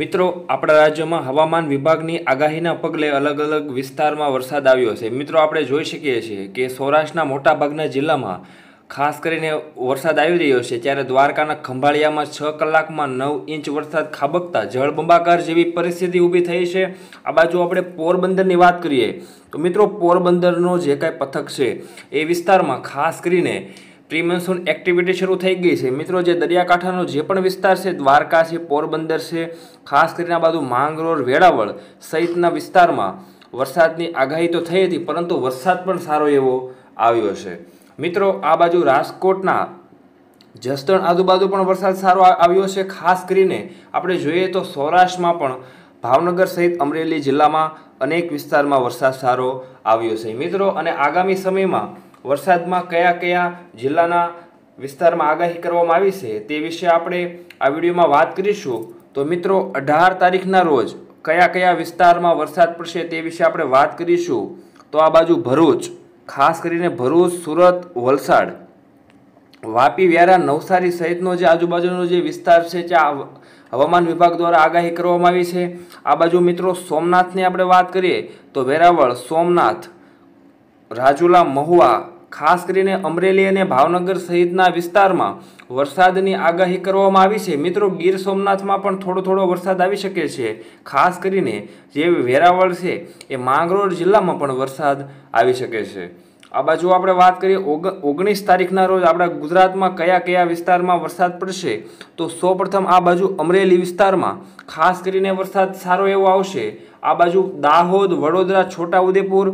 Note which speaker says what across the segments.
Speaker 1: મિત્રો આપણા રાજ્યમાં હવામાન વિભાગની આગાહીના પગલે અલગ અલગ વિસ્તારમાં વરસાદ આવ્યો છે। મિત્રો આપણે જોઈ શકીએ છીએ કે સૌરાષ્ટ્રના મોટાભાગના જિલ્લામાં ખાસ કરીને વરસાદ આવી રહ્યો છે, ત્યારે દ્વારકાના ખંભાળિયામાં 6 કલાકમાં 9 ઇંચ વરસાદ ખાબકતા જળબંબાકાર જેવી પરિસ્થિતિ ઊભી થઈ છે। આ બાજુ આપણે પોરબંદરની વાત કરીએ તો મિત્રો પોરબંદરનો જે કાંઈ પથક છે એ વિસ્તારમાં ખાસ કરીને પ્રી મોન્સૂન એક્ટિવિટી શરૂ થઈ ગઈ છે। મિત્રો જે દરિયાકાંઠાનો જે પણ વિસ્તાર છે, દ્વારકા છે, પોરબંદર છે, ખાસ કરીને આ બાજુ માંગરોળ, વેળાવળ સહિતના વિસ્તારમાં વરસાદની આગાહી તો થઈ હતી, પરંતુ વરસાદ પણ સારો એવો આવ્યો છે। મિત્રો આ બાજુ રાજકોટના જસદણ આજુબાજુ પણ વરસાદ સારો આવ્યો છે। ખાસ કરીને આપણે જોઈએ તો સૌરાષ્ટ્રમાં પણ ભાવનગર સહિત અમરેલી જિલ્લામાં અનેક વિસ્તારમાં વરસાદ સારો આવ્યો છે। મિત્રો અને આગામી સમયમાં વરસાદમાં કયા કયા જિલ્લાના વિસ્તારમાં આગાહી કરવામાં આવી છે તે વિશે આપણે આ વિડીયોમાં વાત કરીશું। તો મિત્રો 18 તારીખના રોજ કયા કયા વિસ્તારમાં વરસાદ પડશે તે વિશે આપણે વાત કરીશું। તો આ બાજુ ભરૂચ, ખાસ કરીને ભરૂચ, સુરત, વલસાડ, વાપી, વ્યારા, નવસારી સહિતનો જે આજુબાજુનો જે વિસ્તાર છે ત્યાં હવામાન વિભાગ દ્વારા આગાહી કરવામાં આવી છે। આ બાજુ મિત્રો સોમનાથની આપણે વાત કરીએ તો વેરાવળ, સોમનાથ, રાજુલા, મહુવા, ખાસ કરીને અમરેલી અને ભાવનગર સહિતના વિસ્તારમાં વરસાદની આગાહી કરવામાં આવી છે। મિત્રો ગીર સોમનાથમાં પણ થોડો વરસાદ આવી શકે છે। ખાસ કરીને જે વેરાવળ છે એ માંગરોળ જિલ્લામાં પણ વરસાદ આવી શકે છે। આ બાજુ આપણે વાત કરીએ 19 તારીખના રોજ આપણા ગુજરાતમાં કયા કયા વિસ્તારમાં વરસાદ પડશે તો સૌપ્રથમ આ બાજુ અમરેલી વિસ્તારમાં ખાસ કરીને વરસાદ સારો એવો આવશે। આ બાજુ દાહોદ, વડોદરા, છોટાઉદેપુર,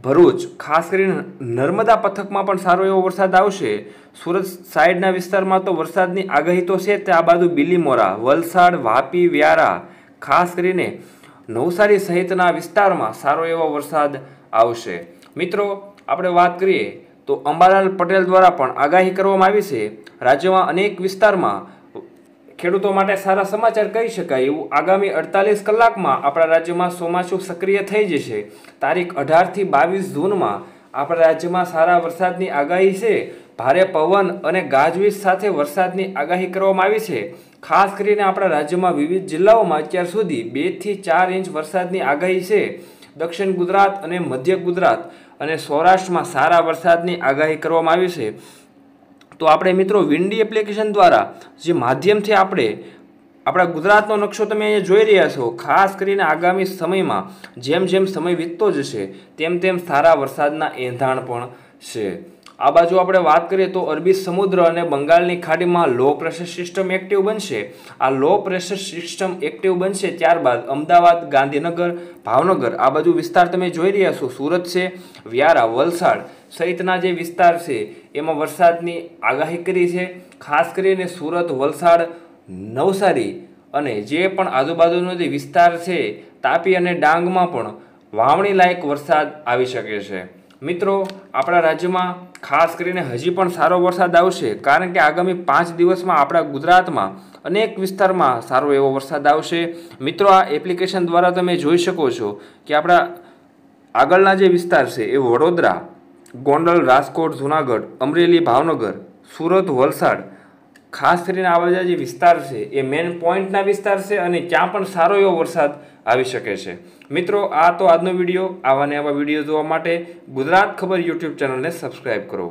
Speaker 1: ભરૂચ, ખાસ કરીને નર્મદા પથકમાં પણ સારો એવો વરસાદ આવશે। સુરત સાઈડના વિસ્તારમાં તો વરસાદની આગાહી તો છે તે આ બાજુ બિલીમોરા, વલસાડ, વાપી, વ્યારા, ખાસ કરીને નવસારી સહિતના વિસ્તારમાં સારો એવો વરસાદ આવશે। મિત્રો આપણે વાત કરીએ તો અંબાલાલ પટેલ દ્વારા પણ આગાહી કરવામાં આવી છે। રાજ્યમાં અનેક વિસ્તારમાં ખેડૂતો માટે સારા સમાચાર કહી શકાય એવું આગામી 48 કલાકમાં આપણા રાજ્યમાં ચોમાસું સક્રિય થઈ જશે। તારીખ 18 થી 22 જૂનમાં આપણા રાજ્યમાં સારા વરસાદની આગાહી છે। ભારે પવન અને ગાજવીજ સાથે વરસાદની આગાહી કરવામાં આવી છે। ખાસ કરીને આપણા રાજ્યમાં વિવિધ જિલ્લાઓમાં અત્યાર સુધી 2 થી 4 ઇંચ વરસાદની આગાહી છે। દક્ષિણ ગુજરાત અને મધ્ય ગુજરાત અને સૌરાષ્ટ્રમાં સારા વરસાદની આગાહી કરવામાં આવી છે। તો આપણે મિત્રો વિન્ડી એપ્લિકેશન દ્વારા જે માધ્યમથી આપણે આપણા ગુજરાતનો નકશો તમે અહીંયા જોઈ રહ્યા છો, ખાસ કરીને આગામી સમયમાં જેમ જેમ સમય વીતતો જશે તેમ તેમ સારા વરસાદના એંધાણ પણ છે। આ બાજુ આપણે વાત કરીએ તો અરબી સમુદ્ર અને બંગાળની ખાડીમાં લો પ્રેશર સિસ્ટમ એક્ટિવ બનશે। આ લો પ્રેશર સિસ્ટમ એક્ટિવ બનશે ત્યારબાદ અમદાવાદ, ગાંધીનગર, ભાવનગર આ બાજુ વિસ્તાર તમે જોઈ રહ્યા છો, સુરત છે, વ્યારા, વલસાડ સહિતના જે વિસ્તાર છે એમાં વરસાદની આગાહી કરી છે। ખાસ કરીને સુરત, વલસાડ, નવસારી અને જે પણ આજુબાજુનો જે વિસ્તાર છે તાપી અને ડાંગમાં પણ વાવણી લાયક વરસાદ આવી શકે છે। મિત્રો આપણા રાજ્યમાં ખાસ કરીને હજી પણ સારો વરસાદ આવશે, કારણ કે આગામી 5 દિવસમાં આપણા ગુજરાતમાં અનેક વિસ્તારમાં સારો એવો વરસાદ આવશે। મિત્રો આ એપ્લિકેશન દ્વારા તમે જોઈ શકો છો કે આપણા આગળના જે વિસ્તાર છે એ વડોદરા, ગોંડલ, રાજકોટ, જૂનાગઢ, અમરેલી, ભાવનગર, સુરત, વલસાડ, ખાસ કરીને આ બધા જે વિસ્તાર છે એ મેઇન પોઈન્ટના વિસ્તાર છે અને ત્યાં પણ સારો એવો વરસાદ આવી શકે છે। મિત્રો આ તો આજનો વિડીયો। આવા ને આવા વિડીયો જોવા માટે ગુજરાત ખબર યુટ્યુબ ચેનલને સબસ્ક્રાઈબ કરો।